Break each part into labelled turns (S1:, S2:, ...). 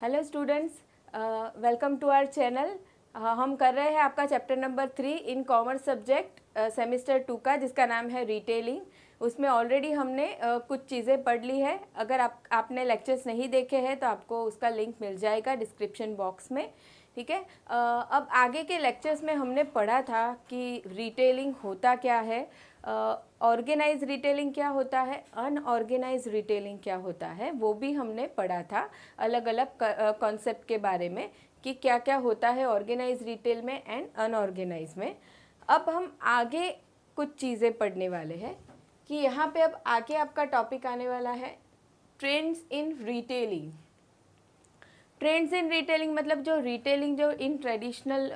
S1: Hello students, welcome to our channel. हम कर रहे हैं आपका chapter number 3 in commerce subject semester 2 का, जिसका नाम है रिटेलिंग। उसमें ऑलरेडी हमने कुछ चीज़ें पढ़ ली है। अगर आपने लेक्चर्स नहीं देखे हैं तो आपको उसका लिंक मिल जाएगा डिस्क्रिप्शन बॉक्स में, ठीक है। अब आगे के लेक्चर्स में हमने पढ़ा था कि रिटेलिंग होता क्या है, ऑर्गेनाइज रिटेलिंग क्या होता है, अनऑर्गेनाइज रिटेलिंग क्या होता है, वो भी हमने पढ़ा था अलग अलग कॉन्सेप्ट के बारे में कि क्या क्या होता है ऑर्गेनाइज रिटेल में एंड अनऑर्गेनाइज में। अब हम आगे कुछ चीज़ें पढ़ने वाले हैं कि यहाँ पे अब आगे आपका टॉपिक आने वाला है trends in retailing. Trends in retailing मतलब जो रिटेलिंग जो इन ट्रेडिशनल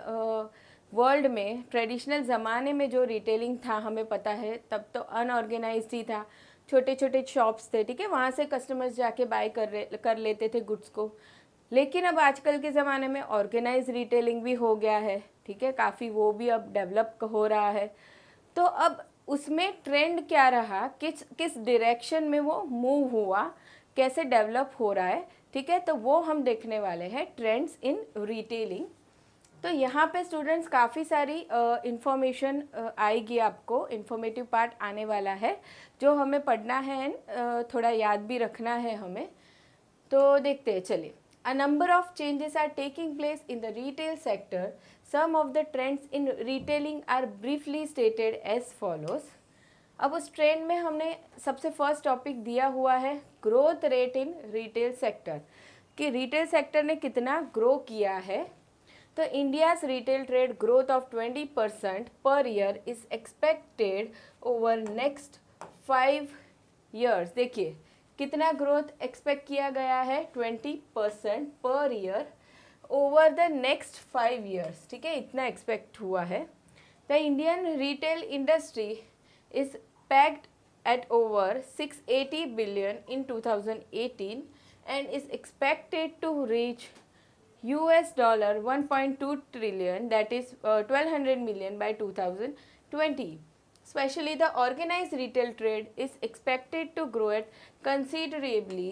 S1: वर्ल्ड में, ट्रेडिशनल ज़माने में जो रिटेलिंग था, हमें पता है तब तो अनऑर्गेनाइज्ड ही था, छोटे छोटे शॉप्स थे, ठीक है, वहाँ से कस्टमर्स जाके बाय कर लेते थे गुड्स को। लेकिन अब आजकल के ज़माने में ऑर्गेनाइज रिटेलिंग भी हो गया है, ठीक है, काफ़ी वो भी अब डेवलप हो रहा है। तो अब उसमें ट्रेंड क्या रहा, किस किस डायरेक्शन में वो मूव हुआ, कैसे डेवलप हो रहा है, ठीक है, तो वो हम देखने वाले हैं ट्रेंड्स इन रिटेलिंग। तो यहाँ पे स्टूडेंट्स काफ़ी सारी इंफॉर्मेशन आएगी, आपको इन्फॉर्मेटिव पार्ट आने वाला है जो हमें पढ़ना है एंड थोड़ा याद भी रखना है हमें। तो देखते हैं, चलिए। A number of changes are taking place in the retail sector. Some of the trends in retailing are briefly stated as follows. अब उस ट्रेंड में हमने सबसे फर्स्ट टॉपिक दिया हुआ है growth rate in retail sector, कि रिटेल सेक्टर ने कितना ग्रो किया है। तो India's retail trade growth of 20% per year is expected over next 5 years. देखिए कितना ग्रोथ एक्सपेक्ट किया गया है, 20% per year over the next 5 years, ठीक है, इतना एक्सपेक्ट हुआ है। The Indian retail industry is packed at over 680 billion in 2018 and is expected to reach US dollar 1.2 trillion, that is 1200 million by 2020. Especially the organized retail trade is expected to grow at considerably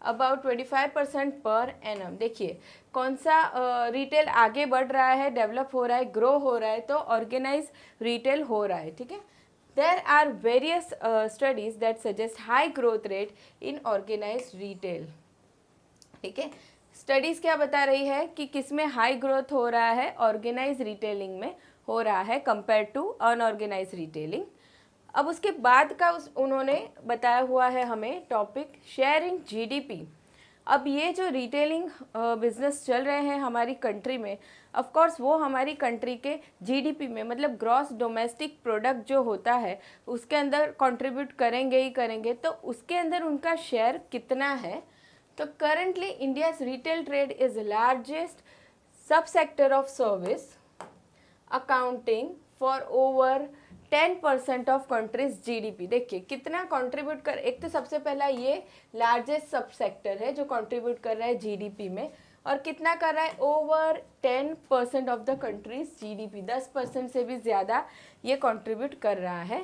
S1: about 25% per annum. देखिए कौन सा retail आगे बढ़ रहा है, develop हो रहा है, ग्रो हो रहा है, तो ऑर्गेनाइज रिटेल हो रहा है, ठीक है। There are various studies that suggest high growth rate in organized retail, ठीक है। स्टडीज़ क्या बता रही है कि किस में हाई ग्रोथ हो रहा है, ऑर्गेनाइज रिटेलिंग में हो रहा है कंपेयर टू अनऑर्गेनाइज रिटेलिंग। अब उसके बाद का उन्होंने बताया हुआ है हमें टॉपिक शेयर इन जीडीपी। अब ये जो रिटेलिंग बिजनेस चल रहे हैं हमारी कंट्री में, ऑफ कोर्स वो हमारी कंट्री के जीडीपी में, मतलब ग्रॉस डोमेस्टिक प्रोडक्ट जो होता है उसके अंदर कंट्रीब्यूट करेंगे ही करेंगे। तो उसके अंदर उनका शेयर कितना है। तो currently India's retail trade is the largest subsector of service, accounting for over 10% of country's GDP। देखिए कितना कंट्रीब्यूट कर, एक तो सबसे पहला ये लार्जेस्ट सब सेक्टर है जो कंट्रीब्यूट कर रहा है जीडीपी में, और कितना कर रहा है, over 10% of the countries GDP, 10% से भी ज़्यादा ये कंट्रीब्यूट कर रहा है।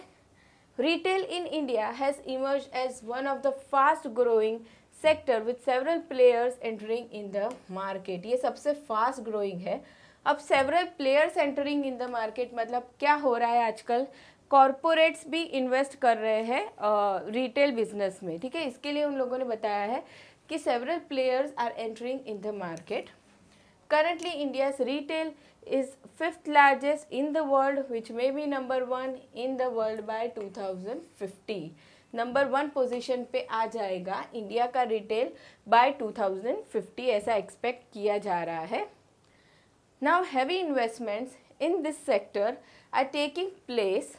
S1: Retail in India has emerged as one of the fast growing sector with several players entering in the market। ये सबसे फास्ट ग्रोइंग है। अब several players entering in the market मतलब क्या हो रहा है, आजकल कॉरपोरेट्स भी इन्वेस्ट कर रहे हैं रिटेल बिजनेस में, ठीक है। इसके लिए उन लोगों ने बताया है कि several players are entering in the market. Currently, India's retail is 5th largest in the world, which may be number 1 in the world by 2050। Number 1 position पे आ जाएगा इंडिया का रिटेल बाय 2050, ऐसा एक्सपेक्ट किया जा रहा है। Now, heavy investments in this sector are taking place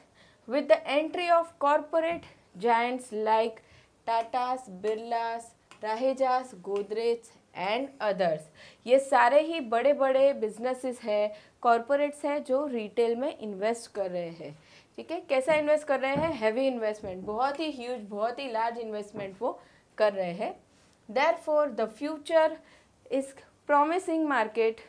S1: with the entry of corporate giants like Tata's, Birla's, Raheja's, Godrej and others. ये सारे ही बड़े बड़े बिजनेसेस हैं, कॉरपोरेट्स हैं जो रिटेल में इन्वेस्ट कर रहे हैं, ठीक है। कैसा इन्वेस्ट कर रहे हैं, हैवी इन्वेस्टमेंट, बहुत ही ह्यूज, बहुत ही लार्ज इन्वेस्टमेंट वो कर रहे हैं। Therefore the future is promising market,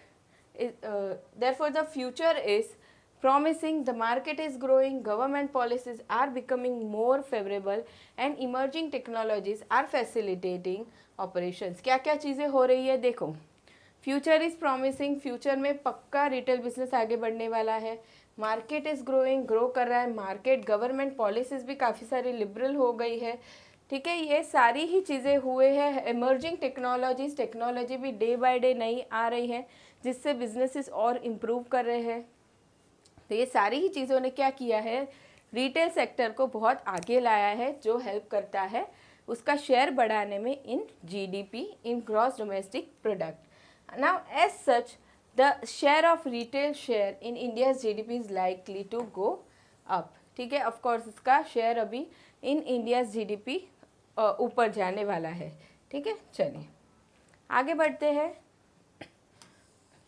S1: therefore the future is promising, the market is growing, government policies are becoming more favorable and emerging technologies are facilitating operations. क्या क्या चीज़ें हो रही है देखो, फ्यूचर इज़ प्रॉमिसिंग, फ्यूचर में पक्का retail business आगे बढ़ने वाला है। मार्केट इज़ ग्रोइंग, ग्रो कर रहा है मार्केट। गवर्नमेंट पॉलिसीज़ भी काफ़ी सारी लिबरल हो गई है, ठीक है। ये सारी ही चीज़ें हुए हैं। इमर्जिंग टेक्नोलॉजी भी डे बाय डे नई आ रही है, जिससे बिजनेसेस और इम्प्रूव कर रहे हैं। तो ये सारी ही चीज़ों ने क्या किया है, रिटेल सेक्टर को बहुत आगे लाया है, जो हेल्प करता है उसका शेयर बढ़ाने में in GDP, in gross domestic product. Now as such the share of retail share in India's GDP is likely to go up, ठीक है। ऑफकोर्स इसका शेयर अभी इन इंडियाज जीडीपी ऊपर जाने वाला है, ठीक है। चलिए आगे बढ़ते हैं।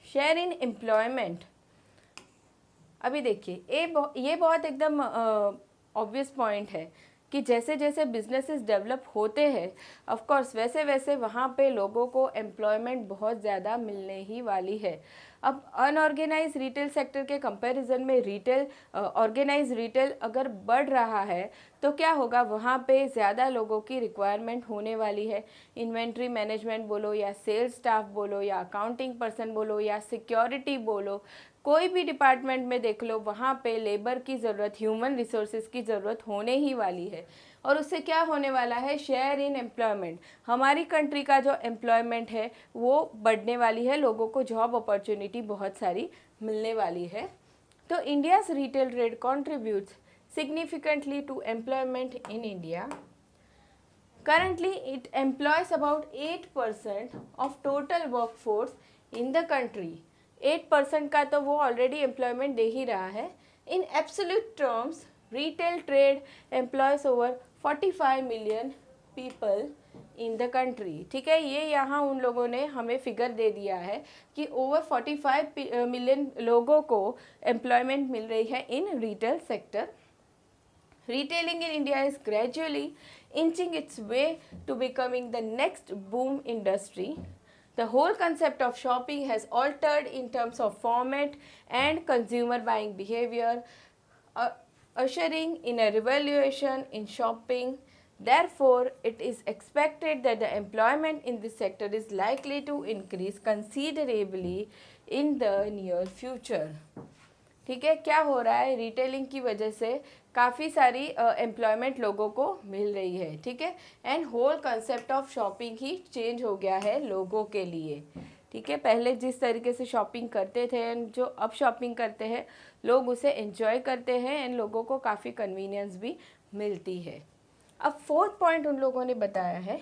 S1: शेयर इन एम्प्लॉयमेंट, अभी देखिए ये बहुत एकदम ऑब्वियस पॉइंट है कि जैसे जैसे बिजनेसेस डेवलप होते हैं, ऑफ कोर्स वैसे वैसे वहाँ पे लोगों को एम्प्लॉयमेंट बहुत ज़्यादा मिलने ही वाली है। अब अनऑर्गेनाइज रिटेल सेक्टर के कंपैरिजन में रिटेल ऑर्गेनाइज रिटेल अगर बढ़ रहा है तो क्या होगा, वहाँ पे ज़्यादा लोगों की रिक्वायरमेंट होने वाली है। इन्वेंट्री मैनेजमेंट बोलो या सेल्स स्टाफ बोलो या अकाउंटिंग पर्सन बोलो या सिक्योरिटी बोलो, कोई भी डिपार्टमेंट में देख लो, वहाँ पे लेबर की ज़रूरत, ह्यूमन रिसोर्सेज की ज़रूरत होने ही वाली है। और उससे क्या होने वाला है, शेयर इन एम्प्लॉयमेंट, हमारी कंट्री का जो एम्प्लॉयमेंट है वो बढ़ने वाली है, लोगों को जॉब अपॉर्चुनिटी बहुत सारी मिलने वाली है। तो India's retail trade contributes significantly to employment in India. Currently, it employs about 8% of total workforce in the country. 8% का तो वो ऑलरेडी एम्प्लॉयमेंट दे ही रहा है। In absolute terms retail trade employees over 45 million people in the country, ठीक है। ये यहाँ उन लोगों ने हमें फिगर दे दिया है कि ओवर 45 मिलियन लोगों को एम्प्लॉयमेंट मिल रही है in retail sector. Retailing in India is gradually inching its way to becoming the next boom industry. The whole concept of shopping has altered in terms of format and consumer buying behavior, ushering in a revolution in shopping. Therefore, it is expected that the employment in this sector is likely to increase considerably in the near future. ठीक है, क्या हो रहा है, retailing की वजह से काफ़ी सारी एम्प्लॉयमेंट लोगों को मिल रही है, ठीक है। And whole concept of shopping ही चेंज हो गया है लोगों के लिए, ठीक है। पहले जिस तरीके से शॉपिंग करते थे एंड जो अब शॉपिंग करते हैं, लोग उसे एंजॉय करते हैं एंड लोगों को काफ़ी कन्वीनियंस भी मिलती है। अब फोर्थ पॉइंट उन लोगों ने बताया है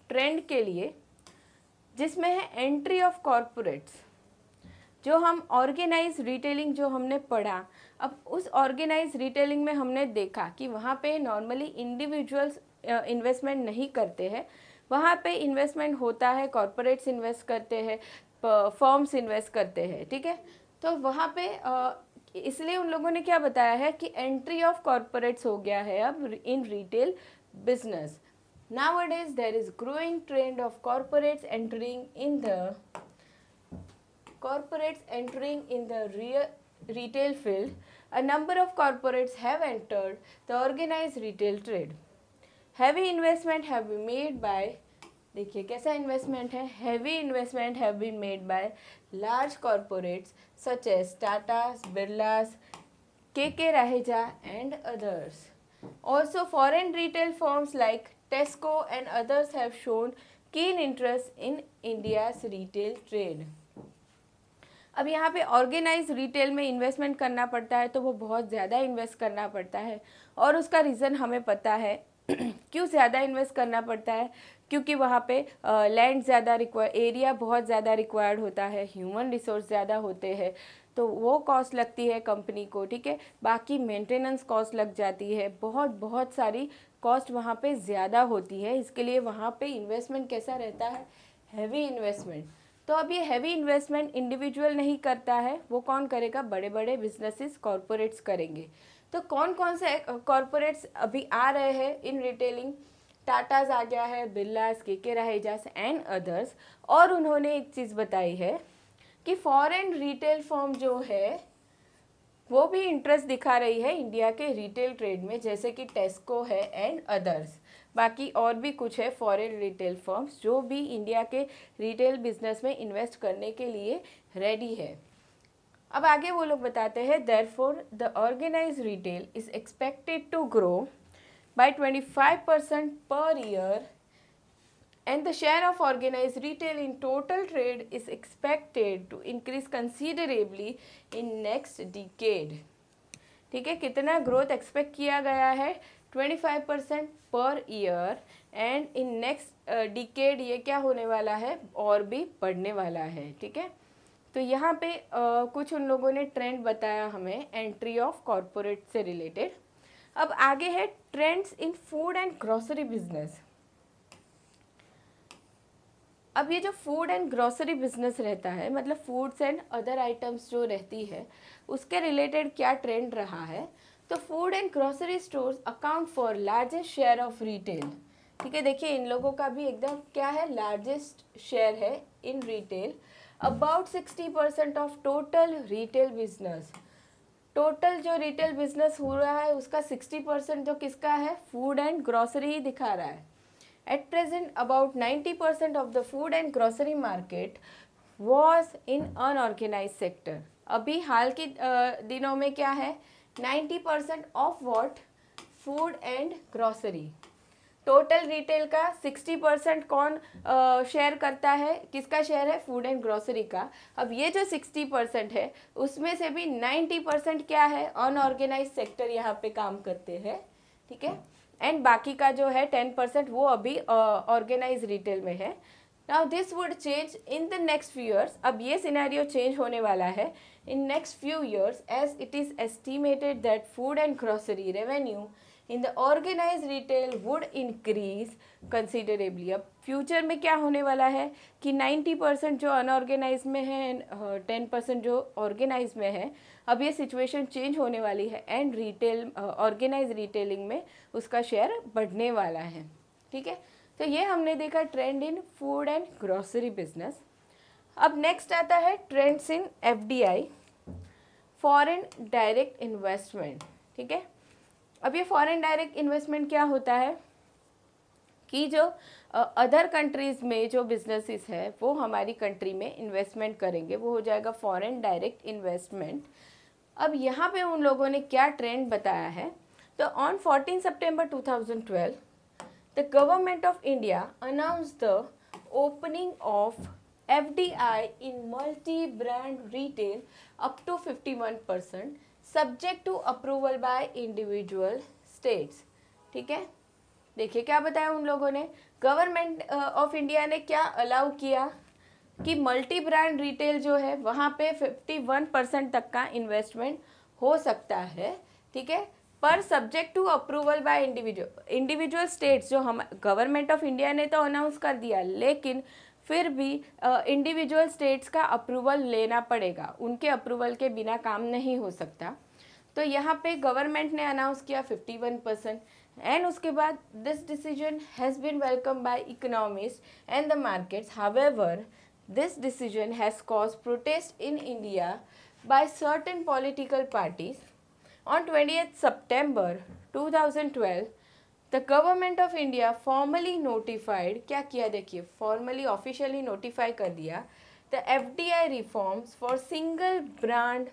S1: ट्रेंड के लिए, जिसमें है एंट्री ऑफ कॉरपोरेट्स। जो हम ऑर्गेनाइज रिटेलिंग जो हमने पढ़ा, अब उस ऑर्गेनाइज रिटेलिंग में हमने देखा कि वहाँ पे नॉर्मली इंडिविजुअल्स इन्वेस्टमेंट नहीं करते हैं, वहाँ पे इन्वेस्टमेंट होता है, कॉरपोरेट्स इन्वेस्ट करते हैं, फर्म्स इन्वेस्ट करते हैं, ठीक है। तो वहाँ पे इसलिए उन लोगों ने क्या बताया है कि एंट्री ऑफ कॉरपोरेट्स हो गया है अब इन retail business. Nowadays there is growing trend of corporates entering in the retail field. A number of corporates have entered the organized retail trade. Heavy investment have been made by, देखिए कैसा investment है, heavy investment have been made by large corporates such as Tata's, Birla's, KK Raheja and others. Also foreign retail firms like Tesco and others have shown keen interest in India's retail trade. अब यहाँ पे organise retail में investment करना पड़ता है तो वो बहुत ज़्यादा इन्वेस्ट करना पड़ता है, और उसका रीज़न हमें पता है क्यों ज़्यादा इन्वेस्ट करना पड़ता है, क्योंकि वहाँ पे लैंड ज़्यादा एरिया बहुत ज़्यादा रिक्वायर्ड होता है, ह्यूमन रिसोर्स ज़्यादा होते हैं, तो वो कॉस्ट लगती है कंपनी को, ठीक है। बाकी मेंटेनेंस कॉस्ट लग जाती है, बहुत सारी कॉस्ट वहाँ पे ज़्यादा होती है। इसके लिए वहाँ पे इन्वेस्टमेंट कैसा रहता है, हैवी इन्वेस्टमेंट। तो अब ये हैवी इन्वेस्टमेंट इंडिविजुअल नहीं करता है, वो कौन करेगा, बड़े बड़े बिजनेसेस कॉरपोरेट्स करेंगे। तो कौन कौन से कॉरपोरेट्स अभी आ रहे हैं इन रिटेलिंग, टाटाज आ गया है, बिरलास, केके रहेजास एंड अदर्स। और उन्होंने एक चीज़ बताई है कि फॉरेन रिटेल फर्म जो है वो भी इंटरेस्ट दिखा रही है इंडिया के रिटेल ट्रेड में, जैसे कि टेस्को है एंड अदर्स। बाकी और भी कुछ है फॉरेन रिटेल फर्म्स जो भी इंडिया के रिटेल बिजनेस में इन्वेस्ट करने के लिए रेडी है। अब आगे वो लोग बताते हैं therefore the organised retail is expected to grow by 25% per year and the share of organized retail in total trade is expected to increase considerably in next decade। ठीक है, कितना ग्रोथ एक्सपेक्ट किया गया है 25% per year and in next decade ये क्या होने वाला है और भी बढ़ने वाला है। ठीक है, तो यहाँ पे कुछ उन लोगों ने ट्रेंड बताया हमें एंट्री ऑफ कॉरपोरेट से रिलेटेड। अब आगे है trends in food and grocery business. अब ये जो फूड एंड ग्रोसरी बिजनेस रहता है मतलब फूड्स एंड अदर आइटम्स जो रहती है उसके रिलेटेड क्या ट्रेंड रहा है, तो food and grocery stores account for largest share of retail. ठीक है, देखिए इन लोगों का भी एकदम क्या है, लार्जेस्ट शेयर है in retail, about 60% of total retail business. Total जो रिटेल बिजनेस हो रहा है उसका 60% जो किसका है, फूड एंड ग्रोसरी ही दिखा रहा है। At present about 90% of the food and grocery market was in unorganised sector. अभी हाल के दिनों में क्या है, 90% of what, food and grocery. Total retail का 60% कौन शेयर करता है, किसका शेयर है, फूड एंड ग्रोसरी का। अब ये जो 60% है उसमें से भी 90% क्या है, अनऑर्गेनाइज सेक्टर यहाँ पे काम करते हैं। ठीक है, एंड बाकी का जो है 10% वो अभी ऑर्गेनाइज रिटेल में है। Now this would change in the next few years. अब ये सिनेरियो चेंज होने वाला है in next few years as it is estimated that food and grocery revenue in the organised retail would increase considerably. अब future में क्या होने वाला है कि 90% जो अनऑर्गेनाइज में है 10% जो ऑर्गेनाइज में है, अब ये सिचुएशन चेंज होने वाली है एंड रिटेल ऑर्गेनाइज रिटेलिंग में उसका शेयर बढ़ने वाला है। ठीक है, तो ये हमने देखा trend in food and grocery business. अब नेक्स्ट आता है ट्रेंड्स इन FDI, फॉरेन डायरेक्ट इन्वेस्टमेंट। ठीक है, अब ये फॉरेन डायरेक्ट इन्वेस्टमेंट क्या होता है कि जो अदर कंट्रीज़ में जो बिजनेसेस है वो हमारी कंट्री में इन्वेस्टमेंट करेंगे, वो हो जाएगा फॉरेन डायरेक्ट इन्वेस्टमेंट। अब यहाँ पे उन लोगों ने क्या ट्रेंड बताया है, तो on 14 September 2012 the government of India announced the opening of FDI in multi-brand retail up to 51% subject to approval by individual states। ठीक है, देखिए क्या बताया उन लोगों ने, गवर्नमेंट ऑफ इंडिया ने क्या अलाउ किया कि मल्टी ब्रांड रिटेल जो है वहाँ पे 51% तक का इन्वेस्टमेंट हो सकता है। ठीक है, पर subject to approval by individual states. जो हम गवर्नमेंट ऑफ इंडिया ने तो अनाउंस कर दिया लेकिन फिर भी इंडिविजुअल स्टेट्स का अप्रूवल लेना पड़ेगा, उनके अप्रूवल के बिना काम नहीं हो सकता। तो यहाँ पे गवर्नमेंट ने अनाउंस किया 51% एंड उसके बाद this decision has been welcome by economist and the markets. However this decision has cause protest in India by certain political parties. On 20 सितंबर 2012 the government of India formally notified, क्या किया देखिए, formally officially notify कर दिया the FDI reforms for single brand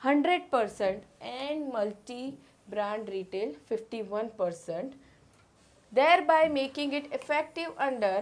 S1: 100% and multi brand retail 51%, thereby making it effective under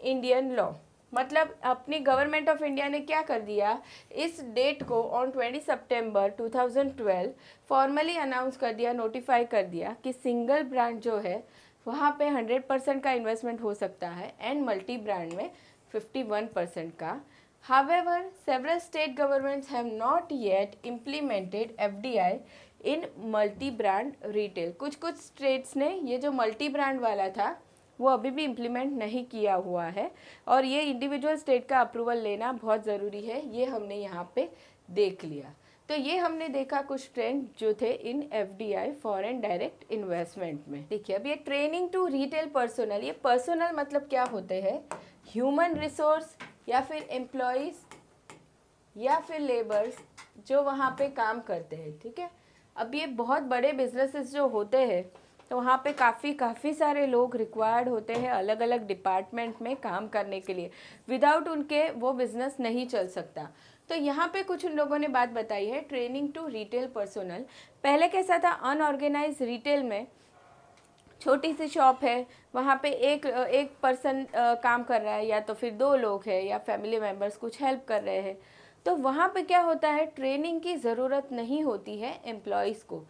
S1: Indian law. मतलब अपनी government of India ने क्या कर दिया, इस डेट को ऑन 20 सितंबर 2012 फॉर्मली अनाउंस कर दिया, नोटिफाई कर दिया कि सिंगल ब्रांड जो है वहाँ पे 100% का इन्वेस्टमेंट हो सकता है एंड मल्टी ब्रांड में 51% का। However, several state governments have not yet implemented FDI in multi-brand retail। कुछ कुछ स्टेट्स ने ये जो मल्टी ब्रांड वाला था वो अभी भी इम्प्लीमेंट नहीं किया हुआ है और ये इंडिविजुअल स्टेट का अप्रूवल लेना बहुत ज़रूरी है, ये हमने यहाँ पे देख लिया। तो ये हमने देखा कुछ ट्रेंड जो थे इन FDI फॉरेन डायरेक्ट इन्वेस्टमेंट में। देखिए अब ये ट्रेनिंग टू रिटेल पर्सनल, ये पर्सनल मतलब क्या होते हैं, ह्यूमन रिसोर्स या फिर एम्प्लॉयज़ या फिर लेबर्स जो वहाँ पे काम करते हैं। ठीक है, अब ये बहुत बड़े बिजनेसेस जो होते हैं तो वहाँ पे काफ़ी सारे लोग रिक्वायर्ड होते हैं अलग अलग डिपार्टमेंट में काम करने के लिए। विदाउट उनके वो बिज़नेस नहीं चल सकता। तो यहाँ पे कुछ उन लोगों ने बात बताई है, ट्रेनिंग टू रिटेल पर्सोनल। पहले कैसा था, अनऑर्गेनाइज रिटेल में छोटी सी शॉप है, वहाँ पे एक पर्सन काम कर रहा है, या तो फिर 2 लोग हैं, या फैमिली मेम्बर्स कुछ हेल्प कर रहे हैं। तो वहाँ पे क्या होता है, ट्रेनिंग की ज़रूरत नहीं होती है एम्प्लॉयज़ को।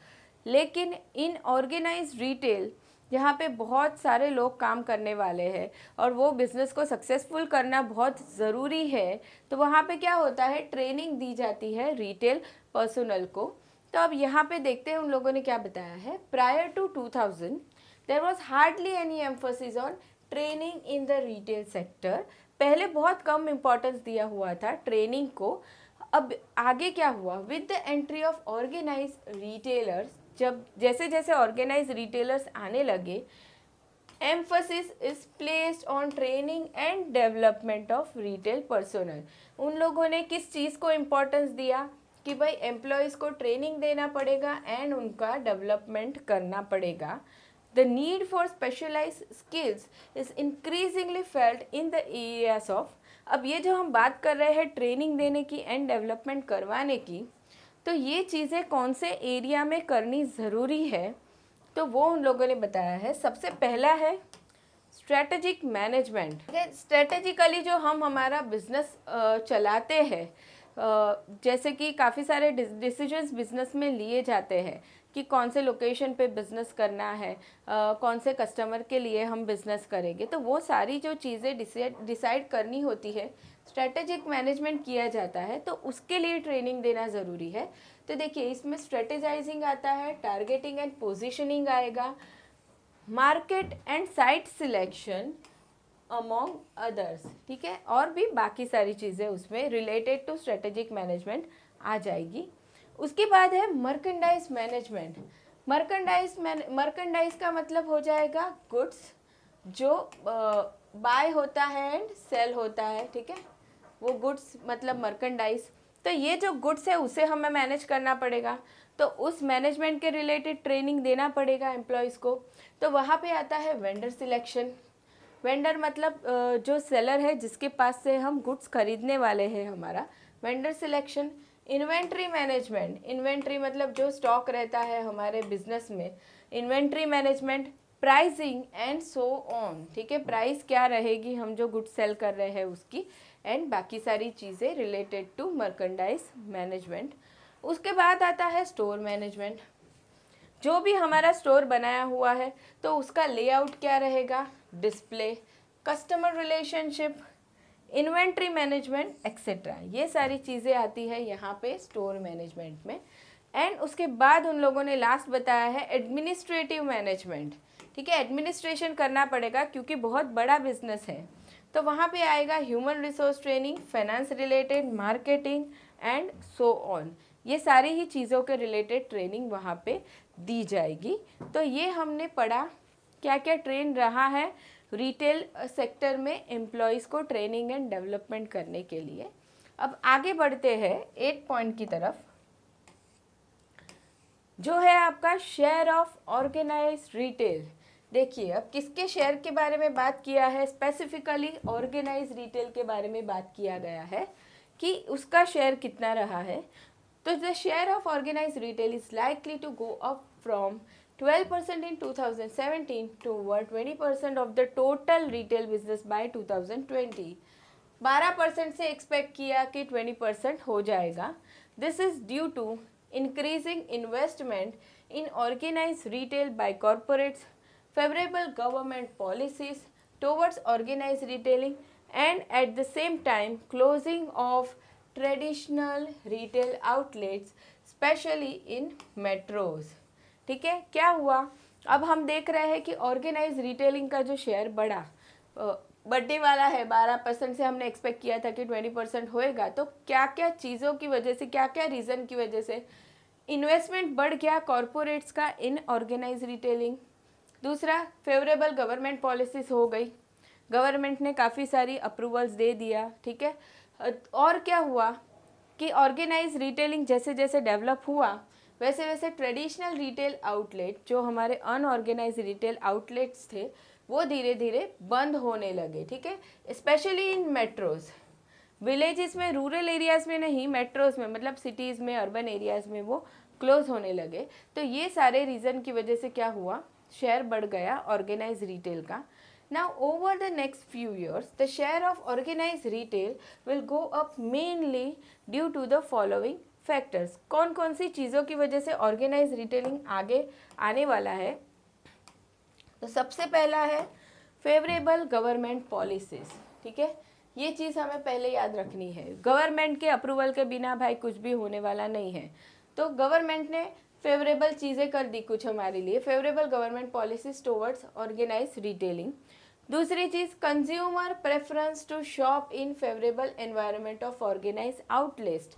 S1: लेकिन इन ऑर्गेनाइज रिटेल, जहाँ पे बहुत सारे लोग काम करने वाले हैं और वो बिज़नेस को सक्सेसफुल करना बहुत ज़रूरी है, तो वहाँ पे क्या होता है, ट्रेनिंग दी जाती है रिटेल पर्सनल को। तो अब यहाँ पे देखते हैं उन लोगों ने क्या बताया है। Prior to 2000 there was hardly any emphasis on training in the retail sector. पहले बहुत कम इम्पोर्टेंस दिया हुआ था ट्रेनिंग को। अब आगे क्या हुआ, with the entry of organised retailers, जब जैसे जैसे ऑर्गेनाइज रिटेलर्स आने लगे, emphasis is placed on training and development of retail personnel. उन लोगों ने किस चीज़ को इम्पोर्टेंस दिया कि भाई एम्प्लॉयज़ को ट्रेनिंग देना पड़ेगा एंड उनका डेवलपमेंट करना पड़ेगा। The need for specialized skills is increasingly felt in the areas of। अब ये जो हम बात कर रहे हैं ट्रेनिंग देने की एंड डेवलपमेंट करवाने की, तो ये चीज़ें कौन से एरिया में करनी ज़रूरी है, तो वो उन लोगों ने बताया है। सबसे पहला है स्ट्रेटेजिक मैनेजमेंट। स्ट्रेटेजिकली जो हम हमारा बिजनेस चलाते हैं, जैसे कि काफ़ी सारे डिसीजंस बिजनेस में लिए जाते हैं कि कौन से लोकेशन पे बिज़नेस करना है, कौन से कस्टमर के लिए हम बिज़नेस करेंगे, तो वो सारी जो चीज़ें डिसाइड करनी होती है, स्ट्रेटेजिक मैनेजमेंट किया जाता है, तो उसके लिए ट्रेनिंग देना ज़रूरी है। तो देखिए इसमें स्ट्रेटेजाइजिंग आता है, टारगेटिंग एंड पोजीशनिंग आएगा, market and site selection among others, ठीक है, और भी बाकी सारी चीज़ें उसमें रिलेटेड टू स्ट्रेटेजिक मैनेजमेंट आ जाएगी। उसके बाद है मर्केंडाइज मैनेजमेंट। मर्केंडाइज का मतलब हो जाएगा गुड्स जो बाय होता है एंड सेल होता है, ठीक है, वो गुड्स मतलब मर्केंडाइज। तो ये जो गुड्स है उसे हमें मैनेज करना पड़ेगा, तो उस मैनेजमेंट के रिलेटेड ट्रेनिंग देना पड़ेगा एम्प्लॉयज़ को। तो वहाँ पे आता है वेंडर सिलेक्शन। वेंडर मतलब जो सेलर है जिसके पास से हम गुड्स खरीदने वाले हैं, हमारा vendor selection. Inventory management, inventory मतलब जो स्टॉक रहता है हमारे बिजनेस में, inventory management. Pricing and so on, ठीक है, प्राइस क्या रहेगी हम जो गुड्स सेल कर रहे हैं उसकी, एंड बाकी सारी चीज़ें रिलेटेड टू मर्केंडाइज मैनेजमेंट। उसके बाद आता है स्टोर मैनेजमेंट। जो भी हमारा स्टोर बनाया हुआ है तो उसका लेआउट क्या रहेगा, display, customer relationship, inventory management etcetera, ये सारी चीज़ें आती है यहाँ पे स्टोर मैनेजमेंट में। एंड उसके बाद उन लोगों ने लास्ट बताया है एडमिनिस्ट्रेटिव मैनेजमेंट, ठीक है, एडमिनिस्ट्रेशन करना पड़ेगा क्योंकि बहुत बड़ा बिजनेस है। तो वहाँ पे आएगा human resource training, finance related, marketing and so on, ये सारी ही चीज़ों के रिलेटेड ट्रेनिंग वहाँ पे दी जाएगी। तो ये हमने पढ़ा क्या क्या ट्रेन रहा है रिटेल सेक्टर में एम्प्लॉयज़ को ट्रेनिंग एंड डेवलपमेंट करने के लिए। अब आगे बढ़ते हैं 8 पॉइंट की तरफ, जो है आपका शेयर ऑफ ऑर्गेनाइज रिटेल। देखिए अब किसके शेयर के बारे में बात किया है, स्पेसिफिकली ऑर्गेनाइज रिटेल के बारे में बात किया गया है कि उसका शेयर कितना रहा है। तो the share of organise retail is likely to go up from 12% in 2017 toward 20% of the total retail business by 2020। 12% से एक्सपेक्ट किया कि 20% हो जाएगा। This is due to increasing investment in organized retail by corporates, favorable government policies towards organized retailing, and at the same time closing of traditional retail outlets, especially in metros। ठीक है, क्या हुआ, अब हम देख रहे हैं कि ऑर्गेनाइज रिटेलिंग का जो शेयर बढ़ने वाला है, 12% से हमने एक्सपेक्ट किया था कि 20% होएगा। तो क्या क्या चीज़ों की वजह से, क्या क्या रीज़न की वजह से इन्वेस्टमेंट बढ़ गया कॉरपोरेट्स का इन ऑर्गेनाइज रिटेलिंग। दूसरा, फेवरेबल गवर्नमेंट पॉलिसीज़ हो गई, गवर्नमेंट ने काफ़ी सारी अप्रूवल्स दे दिया, ठीक है। और क्या हुआ कि ऑर्गेनाइज रिटेलिंग जैसे जैसे डेवलप हुआ वैसे वैसे ट्रेडिशनल रिटेल आउटलेट, जो हमारे अनऑर्गेनाइज रिटेल आउटलेट्स थे, वो धीरे धीरे बंद होने लगे, ठीक है, स्पेशली इन मेट्रोज। विलेजेस में, रूरल एरियाज़ में नहीं, मेट्रोज में, मतलब सिटीज़ में, अर्बन एरियाज़ में वो क्लोज होने लगे। तो ये सारे रीज़न की वजह से क्या हुआ, शेयर बढ़ गया ऑर्गेनाइज रिटेल का। Now over the next few years, the share of organized retail will go up mainly due to the following factors. कौन कौन सी चीज़ों की वजह से ऑर्गेनाइज रिटेलिंग आगे आने वाला है? तो सबसे पहला है फेवरेबल गवर्नमेंट पॉलिसीज, ठीक है, ये चीज़ हमें पहले याद रखनी है। गवर्नमेंट के अप्रूवल के बिना भाई कुछ भी होने वाला नहीं है। तो गवर्नमेंट ने फेवरेबल चीज़ें कर दी कुछ हमारे लिए, favourable government policies towards organised retailing. दूसरी चीज़, consumer preference to shop in favourable environment of organised outlet.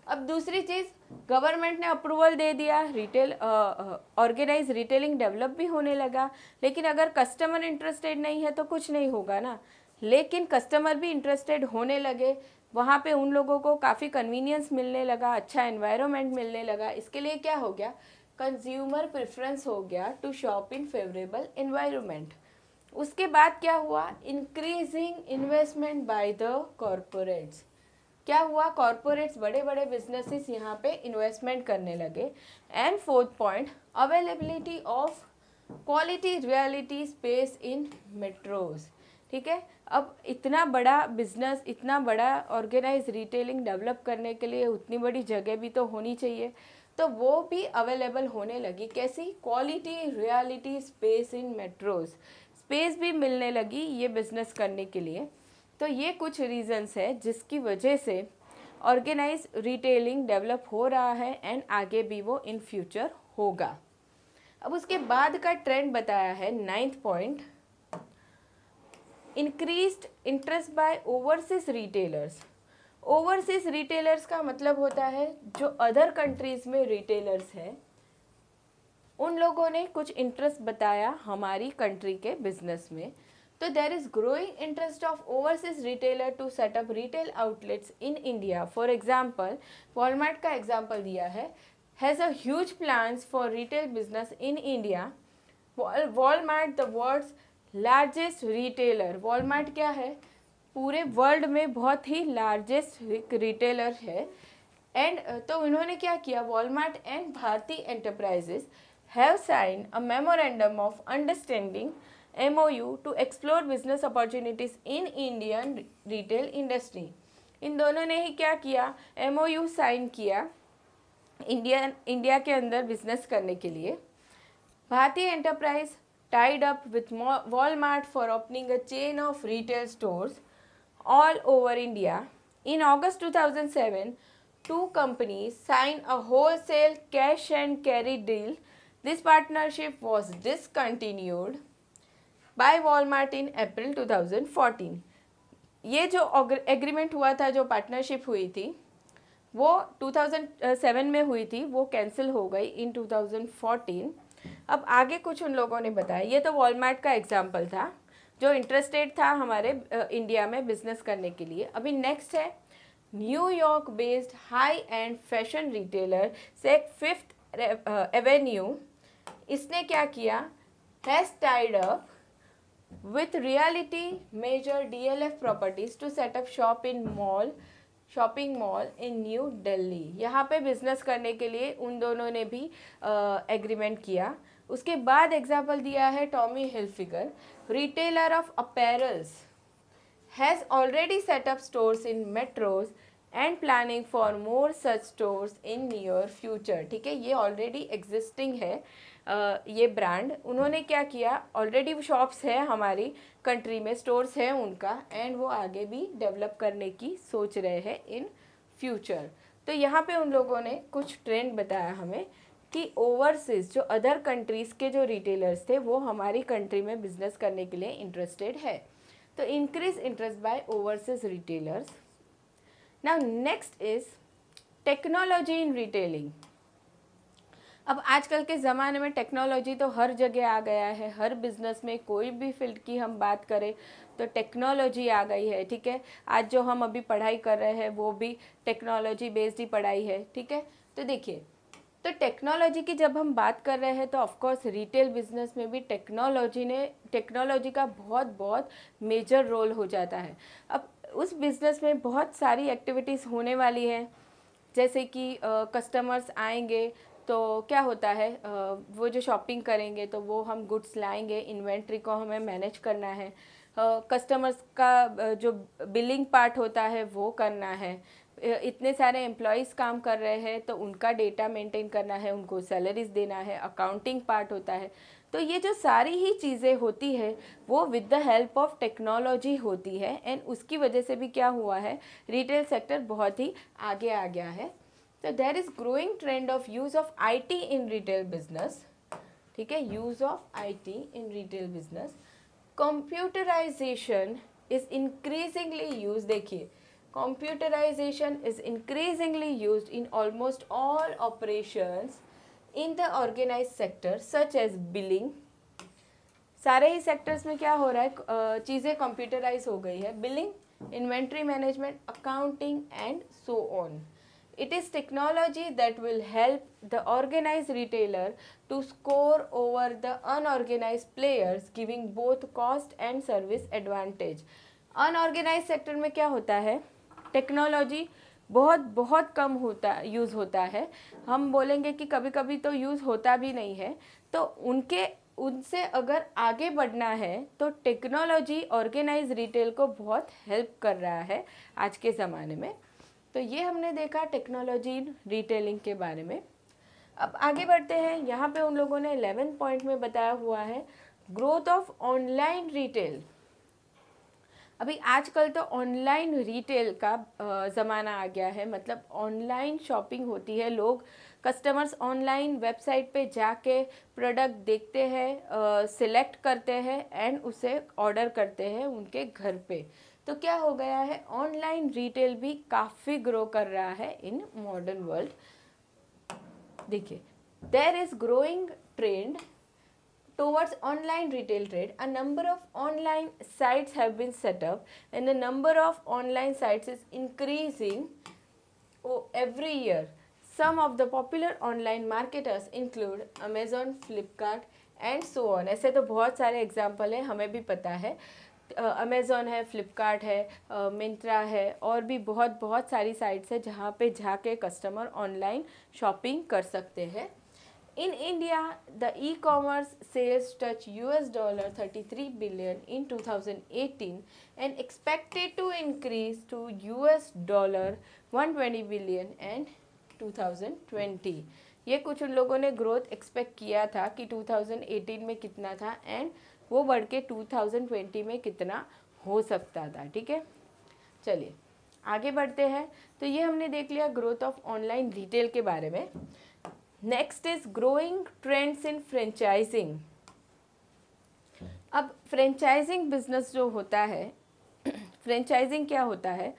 S1: अब दूसरी चीज़, गवर्नमेंट ने अप्रूवल दे दिया, रिटेल ऑर्गेनाइज रिटेलिंग डेवलप भी होने लगा, लेकिन अगर कस्टमर इंटरेस्टेड नहीं है तो कुछ नहीं होगा ना। लेकिन कस्टमर भी इंटरेस्टेड होने लगे, वहाँ पे उन लोगों को काफ़ी कन्वीनियंस मिलने लगा, अच्छा एनवायरनमेंट मिलने लगा। इसके लिए क्या हो गया, कंज्यूमर प्रेफरेंस हो गया to shop in favourable environment. उसके बाद क्या हुआ, increasing investment by the corporates. क्या हुआ, कॉरपोरेट्स, बड़े बड़े बिजनेसेस यहाँ पे इन्वेस्टमेंट करने लगे। And fourth point, availability of quality reality space in metros, ठीक है। अब इतना बड़ा बिजनेस, इतना बड़ा ऑर्गेनाइज रिटेलिंग डेवलप करने के लिए उतनी बड़ी जगह भी तो होनी चाहिए, तो वो भी अवेलेबल होने लगी। कैसी, quality reality space in metros, space भी मिलने लगी ये बिजनेस करने के लिए। तो ये कुछ रीजंस है जिसकी वजह से ऑर्गेनाइज रिटेलिंग डेवलप हो रहा है एंड आगे भी वो इन फ्यूचर होगा। अब उसके बाद का ट्रेंड बताया है 9th point, increased interest by overseas retailers. Overseas retailers का मतलब होता है जो अदर कंट्रीज में रिटेलर्स हैं, उन लोगों ने कुछ इंटरेस्ट बताया हमारी कंट्री के बिजनेस में। तो there is growing interest of overseas retailer to set up retail outlets in India. For example, Walmart का एग्जाम्पल दिया है, has a huge plans for retail business in India. Walmart the world's largest retailer, Walmart क्या है, पूरे world में बहुत ही largest retailer है। एंड तो इन्होंने क्या किया, Walmart and Bharti enterprises have signed a memorandum of understanding MOU to explore business opportunities in Indian retail industry। इन दोनों ने ही क्या किया, MOU साइन किया इंडिया के अंदर बिजनेस करने के लिए। Bharti enterprise tied up with Walmart for opening a chain of retail stores all over India. In August 2007, two companies signed a wholesale cash and carry deal. This partnership was discontinued by Walmart in April 2014. ये जो agreement हुआ था, जो partnership हुई थी, वो 2007 में हुई थी, वो कैंसिल हो गई इन 2014। अब आगे कुछ उन लोगों ने बताया, ये तो वॉलमार्ट का एग्जाम्पल था जो इंटरेस्टेड था हमारे इंडिया में बिजनेस करने के लिए। अभी नेक्स्ट है New York based high end fashion retailer Saks Fifth Avenue. इसने क्या किया, has tied up with reality major DLF properties to set up shopping mall in New Delhi। यहाँ पे बिजनेस करने के लिए उन दोनों ने भी एग्रीमेंट किया। उसके बाद एग्जाम्पल दिया है Tommy Hilfiger, retailer of apparels, has already set up stores in metros and planning for more such stores in near future. ठीक है, ये ऑलरेडी एग्जिस्टिंग है ये ब्रांड। उन्होंने क्या किया, ऑलरेडी शॉप्स है हमारी कंट्री में, स्टोर्स हैं उनका, एंड वो आगे भी डेवलप करने की सोच रहे हैं इन फ्यूचर। तो यहाँ पे उन लोगों ने कुछ ट्रेंड बताया हमें कि ओवरसीज जो अदर कंट्रीज़ के जो रिटेलर्स थे वो हमारी कंट्री में बिजनेस करने के लिए इंटरेस्टेड है। तो increase interest by overseas retailers. Now next is technology in retailing. अब आजकल के ज़माने में टेक्नोलॉजी तो हर जगह आ गया है, हर बिज़नेस में, कोई भी फील्ड की हम बात करें तो टेक्नोलॉजी आ गई है। ठीक है, आज जो हम अभी पढ़ाई कर रहे हैं वो भी टेक्नोलॉजी बेस्ड ही पढ़ाई है। ठीक है, तो देखिए तो टेक्नोलॉजी की जब हम बात कर रहे हैं तो ऑफ कोर्स रिटेल बिजनेस में भी टेक्नोलॉजी का बहुत बहुत मेजर रोल हो जाता है। अब उस बिज़नेस में बहुत सारी एक्टिविटीज़ होने वाली है, जैसे कि कस्टमर्स आएंगे तो क्या होता है, वो जो शॉपिंग करेंगे तो वो हम गुड्स लाएंगे, इन्वेंट्री को हमें मैनेज करना है, कस्टमर्स का जो बिलिंग पार्ट होता है वो करना है, इतने सारे एम्प्लॉयज़ काम कर रहे हैं तो उनका डेटा मेंटेन करना है, उनको सैलरीज देना है, अकाउंटिंग पार्ट होता है। तो ये जो सारी ही चीज़ें होती है वो with the help of technology होती है, एंड उसकी वजह से भी क्या हुआ है, रिटेल सेक्टर बहुत ही आगे आ गया है। तो there is growing trend of use of IT in retail business, ठीक है, use of IT in retail business. Computerisation is increasingly use, देखिए computerization is increasingly used in almost all operations in the organized sector such as billing। सारे ही sectors में क्या हो रहा है, चीज़ें कंप्यूटराइज हो गई है, billing, inventory management, accounting and so on. It is technology that will help the organized retailer to score over the unorganized players, giving both cost and service advantage। Unorganised sector में क्या होता है, technology बहुत बहुत कम use होता है, हम बोलेंगे कि कभी कभी तो यूज़ होता भी नहीं है। तो उनसे अगर आगे बढ़ना है तो टेक्नोलॉजी ऑर्गेनाइज रिटेल को बहुत हेल्प कर रहा है आज के ज़माने में। तो ये हमने देखा टेक्नोलॉजी इन रिटेलिंग के बारे में। अब आगे बढ़ते हैं, यहाँ पे उन लोगों ने 11 पॉइंट में बताया हुआ है ग्रोथ ऑफ ऑनलाइन रिटेल। अभी आजकल तो ऑनलाइन रिटेल का ज़माना आ गया है, मतलब ऑनलाइन शॉपिंग होती है, लोग कस्टमर्स ऑनलाइन वेबसाइट पे जाके प्रोडक्ट देखते हैं, सिलेक्ट करते हैं एंड उसे ऑर्डर करते हैं उनके घर पे। तो क्या हो गया है, ऑनलाइन रिटेल भी काफ़ी ग्रो कर रहा है इन मॉडर्न वर्ल्ड। देखिए, there is growing trend towards online retail trade. A number of online sites have been set up and the number of online sites is increasing every year. Some of the popular online marketers include Amazon, Flipkart and so on। ऐसे तो बहुत सारे example हैं, हमें भी पता है, Amazon है, फ्लिपकार्ट है, मिंत्रा है, और भी बहुत बहुत सारी साइट्स है जहाँ पे जाके कस्टमर ऑनलाइन शॉपिंग कर सकते हैं। In India, the e-commerce sales touch $33 billion in 2018 and expected to increase to $120 billion in 2020। ये कुछ उन लोगों ने ग्रोथ एक्सपेक्ट किया था कि 2018 में कितना था एंड वो बढ़ के 2020 में कितना हो सकता था, ठीक है। चलिए आगे बढ़ते हैं। तो ये हमने देख लिया ग्रोथ ऑफ ऑनलाइन रिटेल के बारे में। Next is growing trends in franchising. अब फ्रेंचाइजिंग बिजनेस जो होता है, फ्रेंचाइजिंग क्या होता है,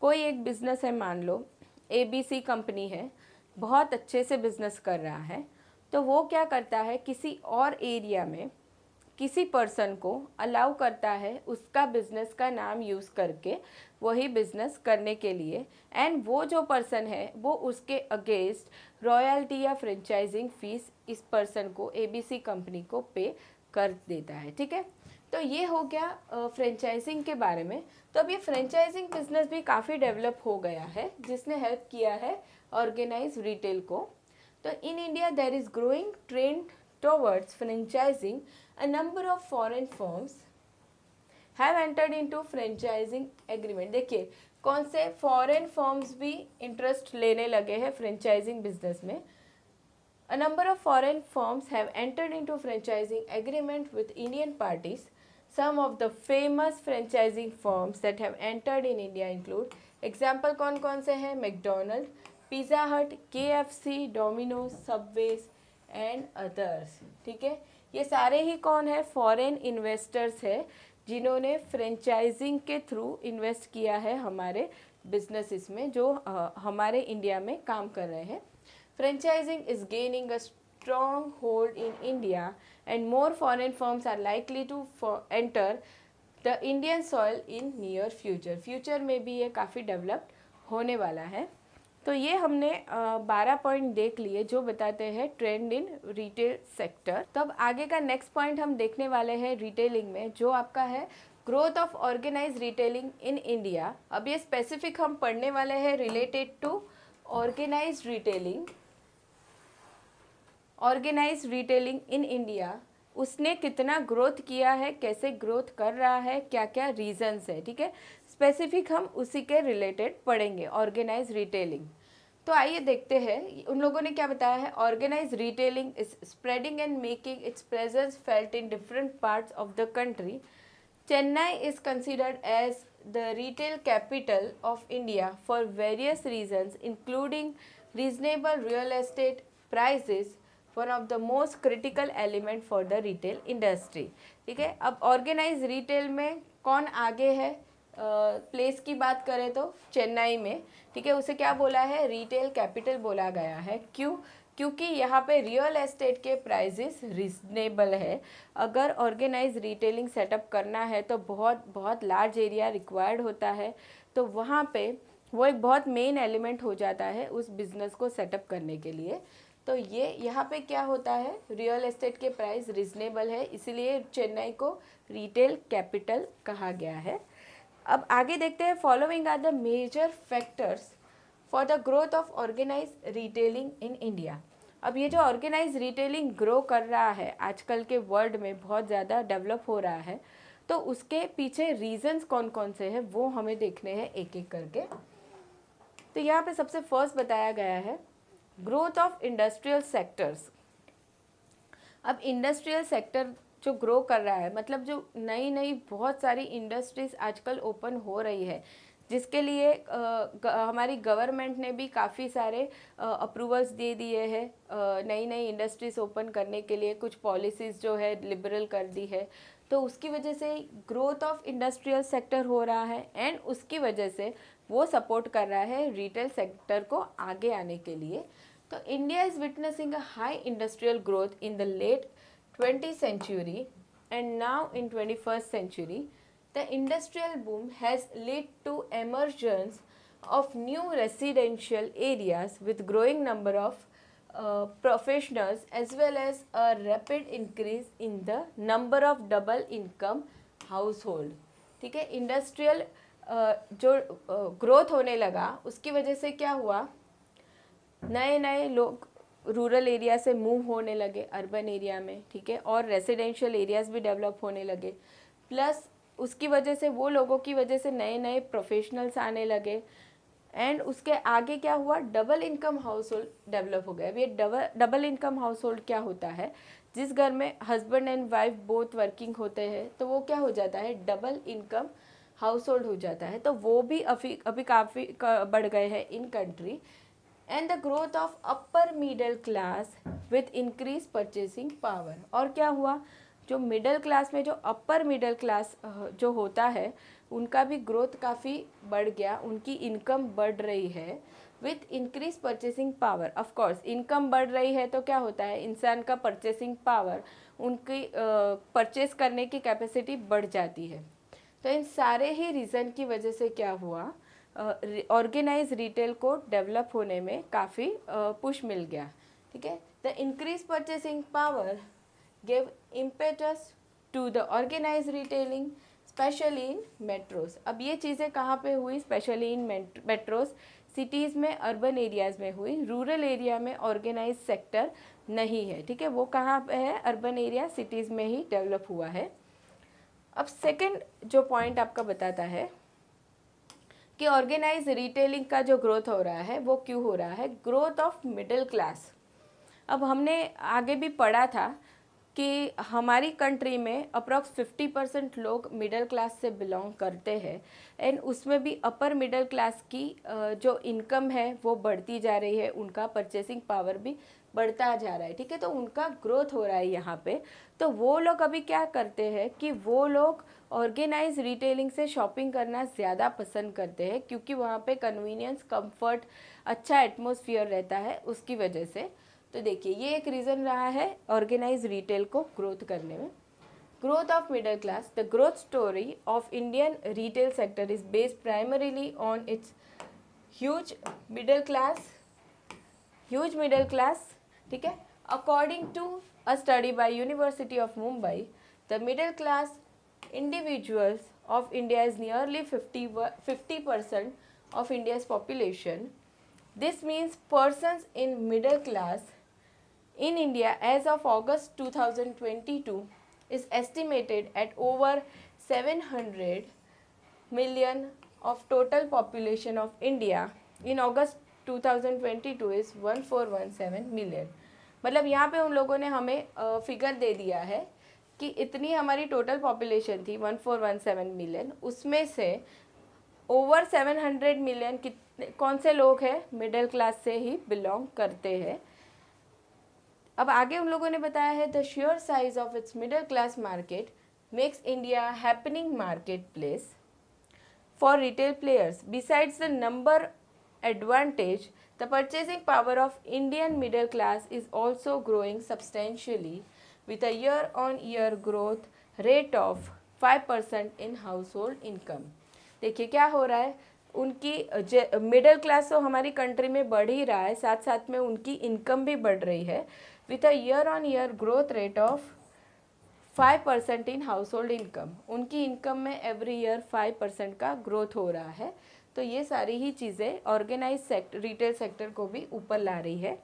S1: कोई एक बिजनेस है, मान लो ABC कंपनी है, बहुत अच्छे से बिजनेस कर रहा है, तो वो क्या करता है, किसी और एरिया में किसी पर्सन को अलाउ करता है उसका बिजनेस का नाम यूज़ करके वही बिजनेस करने के लिए, एंड वो जो पर्सन है वो उसके अगेंस्ट रॉयल्टी या फ्रेंचाइजिंग फीस इस पर्सन को ABC कंपनी को पे कर देता है, ठीक है। तो ये हो गया फ्रेंचाइजिंग के बारे में। तो अब ये फ्रेंचाइजिंग बिजनेस भी काफ़ी डेवलप हो गया है जिसने हेल्प किया है ऑर्गेनाइज रिटेल को। तो in India there is growing trend towards franchising. A number of foreign firms have entered into franchising agreement। देखिए कौन से फॉरेन फर्म्स भी इंटरेस्ट लेने लगे हैं फ्रेंचाइजिंग बिजनेस में। A number of foreign firms have entered into franchising agreement with Indian parties। Some of the famous franchising firms that have entered in India include, example कौन कौन से हैं, McDonald, pizza हट, KFC, Domino's, subways and others, ठीक है। ये सारे ही कौन है, फॉरेन इन्वेस्टर्स है जिन्होंने फ्रेंचाइजिंग के थ्रू इन्वेस्ट किया है हमारे बिजनेसेस में जो हमारे इंडिया में काम कर रहे हैं। Franchising is gaining a strong hold in India and more foreign firms are likely to enter the Indian soil in near future. Future में भी ये काफ़ी डेवलप्ड होने वाला है। तो ये हमने 12 पॉइंट देख लिए जो बताते हैं ट्रेंड इन रिटेल सेक्टर। तब आगे का नेक्स्ट पॉइंट हम देखने वाले हैं रिटेलिंग में, जो आपका है growth of organised retailing in India. अब ये स्पेसिफिक हम पढ़ने वाले हैं related to organised retailing. Organised retailing in India, उसने कितना ग्रोथ किया है, कैसे ग्रोथ कर रहा है, क्या क्या रीजंस है, ठीक है। स्पेसिफिक हम उसी के रिलेटेड पढ़ेंगे ऑर्गेनाइज रिटेलिंग। तो आइए देखते हैं उन लोगों ने क्या बताया है। Organise retailing is spreading and making its presence felt in different parts of the country. Chennai is considered as the retail capital of India for various reasons including reasonable real estate prices, one of the most critical element for the retail industry. ठीक है, अब organise retail में कौन आगे है, place की बात करें तो चेन्नई में, ठीक है। उसे क्या बोला है, रिटेल कैपिटल बोला गया है। क्यों? क्योंकि यहाँ पे रियल एस्टेट के प्राइजेस रिजनेबल है। अगर ऑर्गेनाइज रिटेलिंग सेटअप करना है तो बहुत बहुत लार्ज एरिया रिक्वायर्ड होता है, तो वहाँ पे वो एक बहुत मेन एलिमेंट हो जाता है उस बिज़नेस को सेटअप करने के लिए। तो ये यहाँ पे क्या होता है, रियल एस्टेट के प्राइस रिजनेबल है, इसलिए चेन्नई को रिटेल कैपिटल कहा गया है। अब आगे देखते हैं, following are the major factors for the growth of organised retailing in India. अब ये जो ऑर्गेनाइज रिटेलिंग ग्रो कर रहा है आजकल के वर्ल्ड में, बहुत ज़्यादा डेवलप हो रहा है, तो उसके पीछे रीजंस कौन कौन से हैं वो हमें देखने हैं एक एक करके। तो यहाँ पे सबसे फर्स्ट बताया गया है ग्रोथ ऑफ इंडस्ट्रियल सेक्टर्स। अब इंडस्ट्रियल सेक्टर जो ग्रो कर रहा है, मतलब जो नई नई बहुत सारी इंडस्ट्रीज आजकल ओपन हो रही है, जिसके लिए हमारी गवर्नमेंट ने भी काफ़ी सारे अप्रूवल्स दे दिए हैं नई नई इंडस्ट्रीज ओपन करने के लिए। कुछ पॉलिसीज़ जो है लिबरल कर दी है, तो उसकी वजह से ग्रोथ ऑफ इंडस्ट्रियल सेक्टर हो रहा है एंड उसकी वजह से वो सपोर्ट कर रहा है रिटेल सेक्टर को आगे आने के लिए। तो India is witnessing a high industrial growth in the late 20th century and now in 21st century. The industrial boom has led to emergence of new residential areas with growing number of professionals as well as a rapid increase in the number of double income household. ठीक है, industrial जो growth होने लगा उसकी वजह से क्या हुआ, नए नए लोग रूरल एरिया से मूव होने लगे अर्बन एरिया में, ठीक है, और रेसिडेंशियल एरियाज़ भी डेवलप होने लगे। प्लस उसकी वजह से, वो लोगों की वजह से नए नए प्रोफेशनल्स आने लगे एंड उसके आगे क्या हुआ, double income house hold develop हो गया। अब ये डबल इनकम हाउस होल्ड क्या होता है, जिस घर में husband and wife both working होते हैं तो वो क्या हो जाता है, डबल इनकम हाउस होल्ड हो जाता है। तो वो भी अभी काफ़ी बढ़ गए हैं in country. And the growth of upper middle class with increase purchasing power. और क्या हुआ, जो मिडिल क्लास में, जो अपर मिडिल क्लास जो होता है, उनका भी ग्रोथ काफ़ी बढ़ गया, उनकी इनकम बढ़ रही है with increase purchasing power. Of course income बढ़ रही है तो क्या होता है, इंसान का परचेसिंग पावर, उनकी परचेस करने की कैपेसिटी बढ़ जाती है। तो इन सारे ही रीज़न की वजह से क्या हुआ, ऑर्गेनाइज रिटेल को डेवलप होने में काफ़ी पुश मिल गया। ठीक है, the increase purchasing power gave impetus to the organize retailing specially in metros. अब ये चीज़ें कहाँ पे हुई, स्पेशली इन मेट्रोज, सिटीज़ में, अर्बन एरियाज़ में हुई। रूरल एरिया में ऑर्गेनाइज सेक्टर नहीं है, ठीक है, वो कहाँ पे है, अर्बन एरिया सिटीज़ में ही डेवलप हुआ है। अब सेकंड जो पॉइंट आपका बताता है कि ऑर्गेनाइज रिटेलिंग का जो ग्रोथ हो रहा है वो क्यों हो रहा है, ग्रोथ ऑफ मिडिल क्लास। अब हमने आगे भी पढ़ा था कि हमारी कंट्री में अप्रॉक्स 50% लोग मिडिल क्लास से बिलोंग करते हैं एंड उसमें भी अपर मिडिल क्लास की जो इनकम है वो बढ़ती जा रही है, उनका परचेसिंग पावर भी बढ़ता जा रहा है। ठीक है, तो उनका ग्रोथ हो रहा है यहाँ पे। तो वो लोग अभी क्या करते हैं कि वो लोग ऑर्गेनाइज रिटेलिंग से शॉपिंग करना ज़्यादा पसंद करते हैं, क्योंकि वहाँ पे कन्वीनियंस, कंफर्ट, अच्छा एटमॉस्फेयर रहता है उसकी वजह से। तो देखिए, ये एक रीज़न रहा है ऑर्गेनाइज रिटेल को ग्रोथ करने में। Growth of middle class, the growth story of Indian retail sector is based primarily on its huge middle class, ठीक है। According to a study by university of Mumbai, the middle class individuals of India is nearly 50% of India's population. This means persons in middle class in India as of August 2022 is estimated at over 700 million of total population of India in August 2022 is 1417 million. मतलब यहाँ पे उन लोगों ने हमें figure दे दिया है कि इतनी हमारी टोटल पॉपुलेशन थी 1417 मिलियन, उसमें से ओवर 700 मिलियन कितने कौन से लोग हैं, मिडिल क्लास से ही बिलोंग करते हैं। अब आगे उन लोगों ने बताया है the share size of its middle class market makes India happening market place for retail players besides the number advantage, the purchasing power of Indian middle class is also growing substantially with a year-on-year growth rate of 5% in household income. देखिए क्या हो रहा है, उनकी middle class तो हमारी country में बढ़ ही रहा है, साथ साथ में उनकी इनकम भी बढ़ रही है with a year-on-year growth rate of 5% in house hold income. उनकी इनकम में एवरी ईयर 5% का ग्रोथ हो रहा है। तो ये सारी ही चीज़ें ऑर्गेनाइज रिटेल सेक्टर को भी ऊपर ला रही है।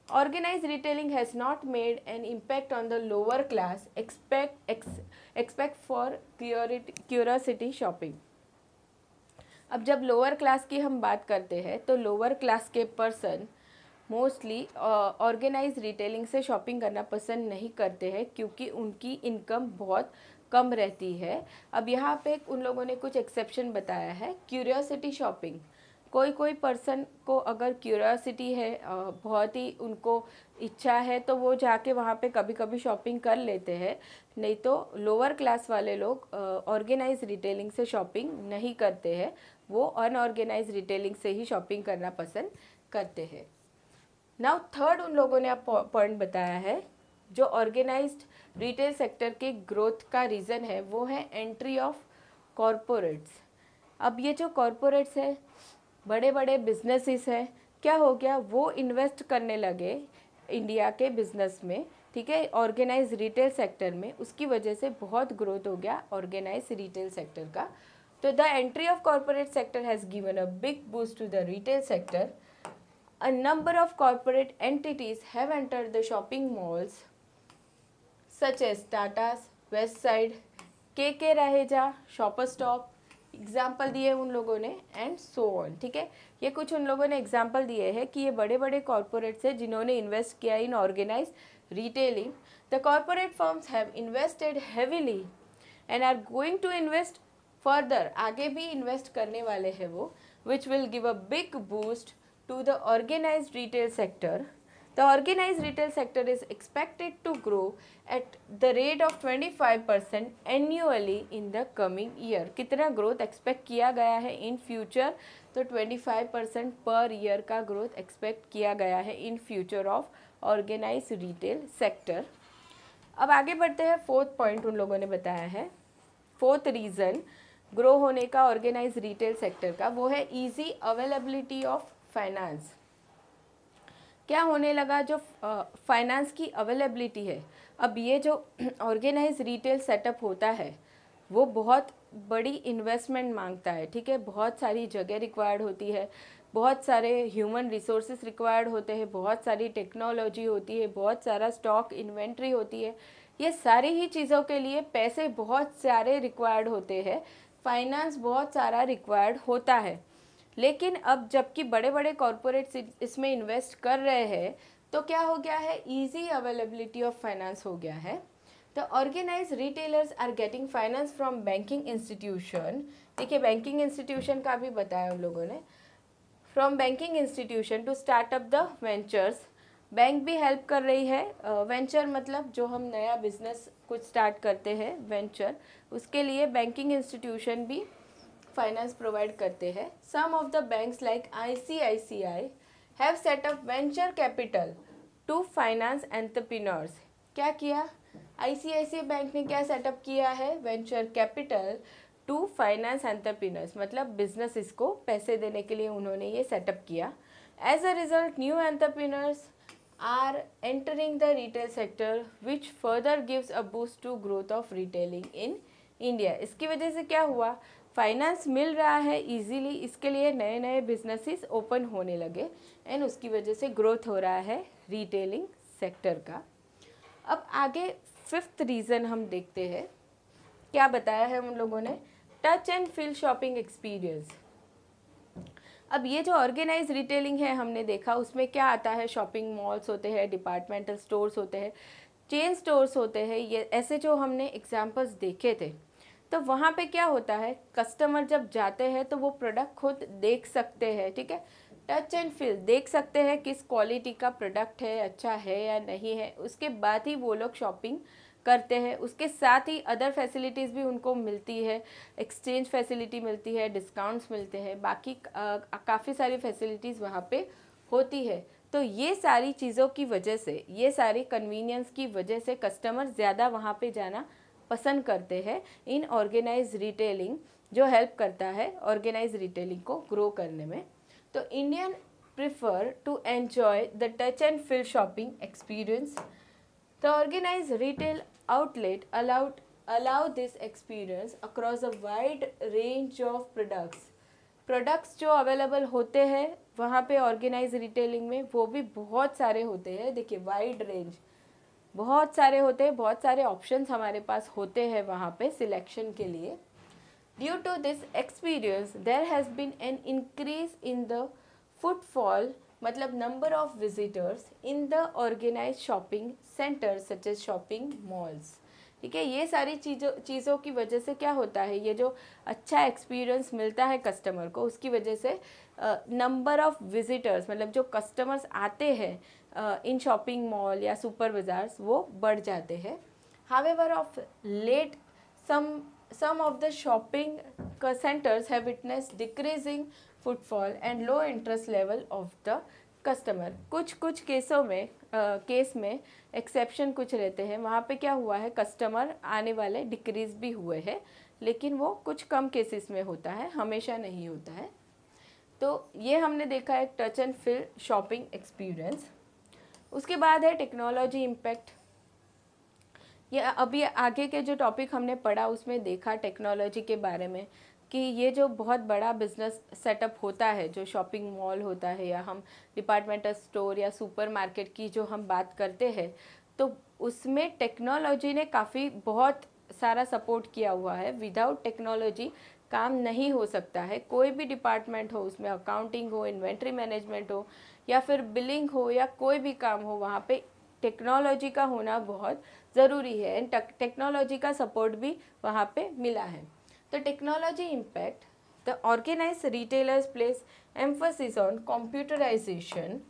S1: Organise retailing has not made an impact on the lower class expect for curiosity shopping. अब जब लोअर क्लास की हम बात करते हैं तो लोअर क्लास के पर्सन मोस्टली ऑर्गेनाइज रिटेलिंग से शॉपिंग करना पसंद नहीं करते हैं क्योंकि उनकी इनकम बहुत कम रहती है। अब यहाँ पे उन लोगों ने कुछ एक्सेप्शन बताया है। क्यूरियोसिटी शॉपिंग, कोई पर्सन को अगर क्यूरियोसिटी है, बहुत ही उनको इच्छा है तो वो जाके वहाँ पे कभी कभी शॉपिंग कर लेते हैं, नहीं तो लोअर क्लास वाले लोग ऑर्गेनाइज रिटेलिंग से शॉपिंग नहीं करते हैं, वो अनऑर्गेनाइज रिटेलिंग से ही शॉपिंग करना पसंद करते हैं। नाउ थर्ड उन लोगों ने पॉइंट बताया है जो ऑर्गेनाइज्ड रिटेल सेक्टर के ग्रोथ का रीज़न है, वो है एंट्री ऑफ कॉरपोरेट्स। अब ये जो कॉरपोरेट्स है, बड़े बड़े बिजनेसेस हैं, क्या हो गया, वो इन्वेस्ट करने लगे इंडिया के बिजनेस में, ठीक है, ऑर्गेनाइज रिटेल सेक्टर में। उसकी वजह से बहुत ग्रोथ हो गया ऑर्गेनाइज रिटेल सेक्टर का। तो the entry of corporate sector has given a big boost to the retail sector. A number of corporate entities have entered the shopping malls such as Tata's, Westside, KK Raheja, Shoppers Stop, example दिए उन लोगों ने and so on, ठीक है। ये कुछ उन लोगों ने एग्जाम्पल दिए हैं कि ये बड़े बड़े कॉरपोरेट्स हैं जिन्होंने इन्वेस्ट किया in organise retailing. The corporate firms have invested heavily and are going to invest further, आगे भी इन्वेस्ट करने वाले हैं वो, which will give a big boost to the organized retail sector. The organized retail sector is expected to grow at the rate of 25% annually in the coming year. कितना growth expect किया गया है in future, तो 25% per year का growth expect किया गया है in future of organise retail sector. अब आगे बढ़ते हैं, फोर्थ पॉइंट उन लोगों ने बताया है, फोर्थ रीज़न ग्रो होने का ऑर्गेनाइज रिटेल सेक्टर का, वो है ईजी अवेलेबिलिटी ऑफ फाइनेंस। क्या होने लगा, जो फाइनेंस की अवेलेबिलिटी है, अब ये जो ऑर्गेनाइज रिटेल सेटअप होता है वो बहुत बड़ी इन्वेस्टमेंट मांगता है, ठीक है, बहुत सारी जगह रिक्वायर्ड होती है, बहुत सारे ह्यूमन रिसोर्सेज रिक्वायर्ड होते हैं, बहुत सारी टेक्नोलॉजी होती है, बहुत सारा स्टॉक इन्वेंट्री होती है। ये सारी ही चीज़ों के लिए पैसे बहुत सारे रिक्वायर्ड होते हैं, फाइनेंस बहुत सारा रिक्वायर्ड होता है। लेकिन अब जबकि बड़े बड़े कॉरपोरेट्स इसमें इन्वेस्ट कर रहे हैं तो क्या हो गया है, इजी अवेलेबिलिटी ऑफ फाइनेंस हो गया है। The organise retailers are getting finance from banking institution. देखिए बैंकिंग इंस्टीट्यूशन का भी बताया उन लोगों ने, from banking institution to startup the ventures. Bank भी हेल्प कर रही है, वेंचर मतलब जो हम नया बिजनेस कुछ स्टार्ट करते हैं वेंचर, उसके लिए बैंकिंग इंस्टीट्यूशन भी फाइनेंस प्रोवाइड करते हैं। Some of the banks like ICICI have set up venture capital to finance entrepreneurs. क्या किया, ICICI बैंक ने क्या सेटअप किया है, venture capital to finance entrepreneurs, मतलब बिजनेस इसको पैसे देने के लिए उन्होंने ये सेटअप किया। As a result new entrepreneurs are entering the retail sector which further gives a boost to growth of retailing in India. इसकी वजह से क्या हुआ, फाइनेंस मिल रहा है इजीली, इसके लिए नए नए बिजनेसेस ओपन होने लगे एंड उसकी वजह से ग्रोथ हो रहा है रिटेलिंग सेक्टर का। अब आगे फिफ्थ रीज़न हम देखते हैं, क्या बताया है उन लोगों ने, touch and feel shopping experience. अब ये जो ऑर्गेनाइज रिटेलिंग है हमने देखा, उसमें क्या आता है, शॉपिंग मॉल्स होते हैं, डिपार्टमेंटल स्टोर्स होते हैं, चेन स्टोर्स होते हैं, ये ऐसे जो हमने एग्जांपल्स देखे थे। तो वहाँ पे क्या होता है, कस्टमर जब जाते हैं तो वो प्रोडक्ट खुद देख सकते हैं, ठीक है, टच एंड फील देख सकते हैं किस क्वालिटी का प्रोडक्ट है, अच्छा है या नहीं है, उसके बाद ही वो लोग शॉपिंग करते हैं। उसके साथ ही अदर फैसिलिटीज़ भी उनको मिलती है, एक्सचेंज फैसिलिटी मिलती है, डिस्काउंट्स मिलते हैं, बाकी काफ़ी सारी फैसिलिटीज़ वहाँ पे होती है। तो ये सारी चीज़ों की वजह से, ये सारी कन्वीनियंस की वजह से कस्टमर ज़्यादा वहाँ पे जाना पसंद करते हैं इन ऑर्गेनाइज रिटेलिंग, जो हेल्प करता है ऑर्गेनाइज रिटेलिंग को ग्रो करने में। तो Indian prefer to enjoy the touch and feel shopping experience. The organized retail outlet allow this experience across a wide range of products. Products जो available होते हैं वहाँ पे ऑर्गेनाइज रिटेलिंग में, वो भी बहुत सारे होते हैं। देखिए वाइड रेंज, बहुत सारे होते हैं, बहुत सारे ऑप्शंस हमारे पास होते हैं वहाँ पे सिलेक्शन के लिए। Due to this experience there has been an increase in the footfall, मतलब number of visitors in the organised shopping centre such as shopping malls. ठीक है, ये सारी चीज़ों की वजह से क्या होता है, ये जो अच्छा एक्सपीरियंस मिलता है कस्टमर को, उसकी वजह से नंबर ऑफ विजिटर्स, मतलब जो कस्टमर्स आते हैं इन शॉपिंग मॉल या सुपर बाज़ार्स, वो बढ़ जाते हैं। However of late some of the shopping centers have witnessed decreasing footfall and low interest level of the customer. कुछ केसों में केस में एक्सेप्शन कुछ रहते हैं, वहाँ पे क्या हुआ है, कस्टमर आने वाले डिक्रीज भी हुए हैं, लेकिन वो कुछ कम केसेस में होता है, हमेशा नहीं होता है। तो ये हमने देखा है touch and feel shopping experience. उसके बाद है टेक्नोलॉजी इम्पैक्ट। ये अभी आगे के जो टॉपिक हमने पढ़ा उसमें देखा टेक्नोलॉजी के बारे में, कि ये जो बहुत बड़ा बिजनेस सेटअप होता है, जो शॉपिंग मॉल होता है या हम डिपार्टमेंटल स्टोर या सुपर मार्केट की जो हम बात करते हैं, तो उसमें टेक्नोलॉजी ने काफ़ी बहुत सारा सपोर्ट किया हुआ है। विदाउट टेक्नोलॉजी काम नहीं हो सकता है। कोई भी डिपार्टमेंट हो, उसमें अकाउंटिंग हो, इन्वेंट्री मैनेजमेंट हो या फिर बिलिंग हो या कोई भी काम हो, वहाँ पे टेक्नोलॉजी का होना बहुत ज़रूरी है एंड टेक्नोलॉजी का सपोर्ट भी वहाँ पे मिला है। तो technology impact, the organise retailers place emphasis on computerisation.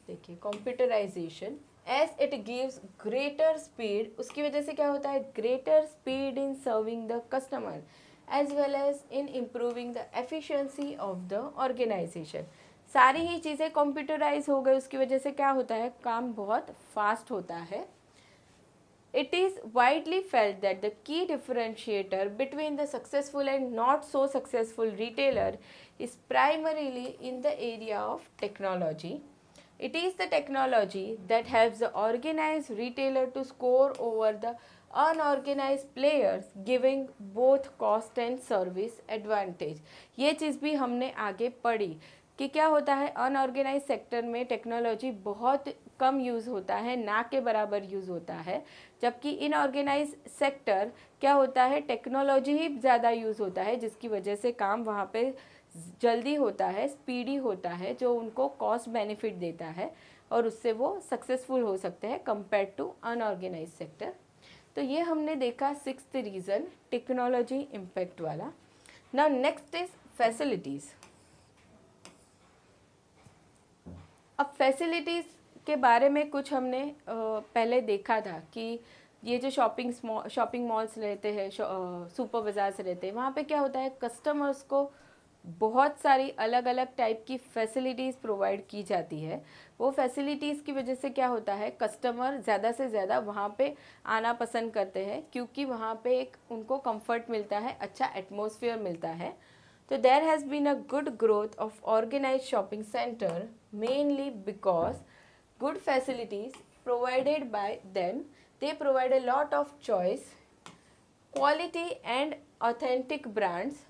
S1: देखिए computerisation as it gives greater speed, उसकी वजह से क्या होता है, greater speed in serving the customer as well as in improving the efficiency of the organisation. सारी ही चीज़ें कंप्यूटराइज हो गई, उसकी वजह से क्या होता है, काम बहुत फास्ट होता है। It is widely felt that the key differentiator between the successful and not so successful retailer is primarily in the area of technology. It is the technology that helps the organized retailer to score over the unorganized players, giving both cost and service advantage. ये चीज़ भी हमने आगे पढ़ी कि क्या होता है, unorganised sector में टेक्नोलॉजी बहुत कम यूज़ होता है, ना के बराबर यूज़ होता है, जबकि इनऑर्गेनाइज सेक्टर क्या होता है, टेक्नोलॉजी ही ज़्यादा यूज़ होता है, जिसकी वजह से काम वहाँ पे जल्दी होता है, स्पीडी होता है, जो उनको कॉस्ट बेनिफिट देता है और उससे वो सक्सेसफुल हो सकते हैं कंपेयर टू अनऑर्गेनाइज सेक्टर। तो ये हमने देखा सिक्स्थ रीज़न टेक्नोलॉजी इम्पैक्ट वाला। Now next is facilities. अब फैसिलिटीज़ के बारे में कुछ हमने पहले देखा था कि ये जो शॉपिंग मॉल्स रहते हैं, सुपर बाज़ार्स रहते हैं, वहाँ पे क्या होता है, कस्टमर्स को बहुत सारी अलग अलग टाइप की फैसिलिटीज़ प्रोवाइड की जाती है। वो फैसिलिटीज़ की वजह से क्या होता है, कस्टमर ज़्यादा से ज़्यादा वहाँ पे आना पसंद करते हैं, क्योंकि वहाँ पे एक उनको कंफर्ट मिलता है, अच्छा एटमॉस्फेयर मिलता है। तो there has been a good growth of organized shopping center mainly because good facilities provided by them. They provide a lot of choice, quality and authentic brands.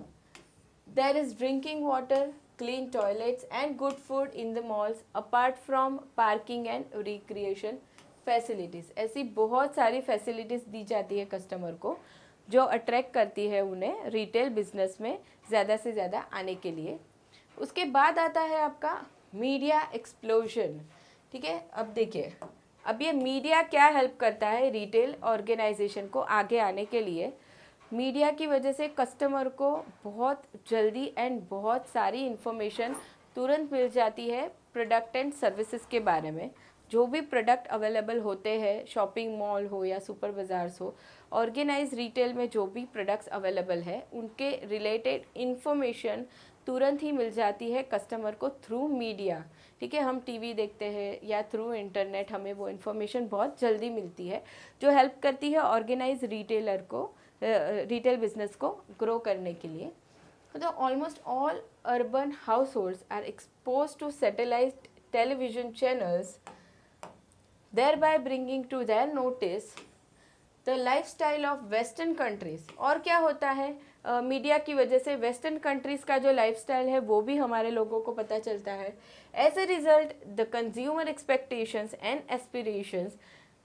S1: There is drinking water, clean toilets and good food in the malls apart from parking and recreation facilities. ऐसी बहुत सारी facilities दी जाती है customer को, जो attract करती है उन्हें रिटेल बिजनेस में ज़्यादा से ज़्यादा आने के लिए। उसके बाद आता है आपका मीडिया एक्सप्लोजन। ठीक है, अब देखिए, अब ये मीडिया क्या हेल्प करता है रिटेल ऑर्गेनाइजेशन को आगे आने के लिए। मीडिया की वजह से कस्टमर को बहुत जल्दी एंड बहुत सारी इन्फॉर्मेशन तुरंत मिल जाती है प्रोडक्ट एंड सर्विसेज के बारे में। जो भी प्रोडक्ट अवेलेबल होते हैं, शॉपिंग मॉल हो या सुपर बाज़ार्स हो, ऑर्गेनाइज रिटेल में जो भी प्रोडक्ट्स अवेलेबल है उनके रिलेटेड इन्फॉर्मेशन तुरंत ही मिल जाती है कस्टमर को थ्रू मीडिया। ठीक है, हम टीवी देखते हैं या थ्रू इंटरनेट हमें वो इन्फॉर्मेशन बहुत जल्दी मिलती है, जो हेल्प करती है ऑर्गेनाइज रिटेलर को रिटेल बिजनेस को ग्रो करने के लिए। तो almost all urban households are expose to satellite television channels, thereby bringing to their notice the lifestyle of western countries। और क्या होता है, मीडिया की वजह से वेस्टर्न कंट्रीज़ का जो लाइफस्टाइल है वो भी हमारे लोगों को पता चलता है। As a result the consumer expectations and aspirations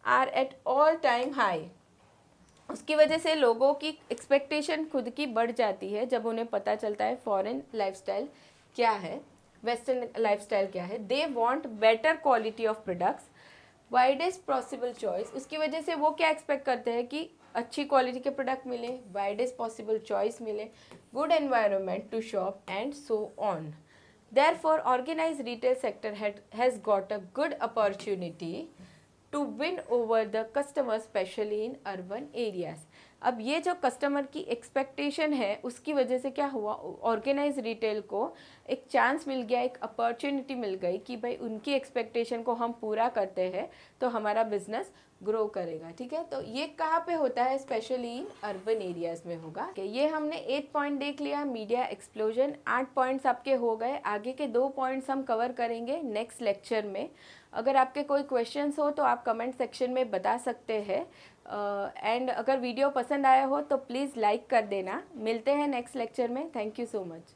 S1: are at all time high. उसकी वजह से लोगों की एक्सपेक्टेशन खुद की बढ़ जाती है जब उन्हें पता चलता है फॉरेन लाइफस्टाइल क्या है, वेस्टर्न लाइफस्टाइल क्या है। They want better quality of products, widest possible choice. उसकी वजह से वो क्या एक्सपेक्ट करते हैं कि अच्छी क्वालिटी के प्रोडक्ट मिले, वाइडेस्ट पॉसिबल चॉइस मिले, good environment to shop and so on. Therefore, organized retail sector has got a good opportunity to win over the customers, especially in urban areas। अब ये जो कस्टमर की expectation है उसकी वजह से क्या हुआ, ऑर्गेनाइज रिटेल को एक चांस मिल गया, एक अपॉर्चुनिटी मिल गई कि भाई उनकी एक्सपेक्टेशन को हम पूरा करते हैं तो हमारा बिजनेस ग्रो करेगा। ठीक है, तो ये कहाँ पे होता है, स्पेशली इन अर्बन एरियाज में होगा। ये हमने 8 पॉइंट देख लिया, मीडिया एक्सप्लोजन। 8 पॉइंट्स आपके हो गए। आगे के 2 पॉइंट्स हम कवर करेंगे नेक्स्ट लेक्चर में। अगर आपके कोई क्वेश्चंस हो तो आप कमेंट सेक्शन में बता सकते हैं। एंड अगर वीडियो पसंद आया हो तो प्लीज़ लाइक कर देना। मिलते हैं नेक्स्ट लेक्चर में। Thank you so much.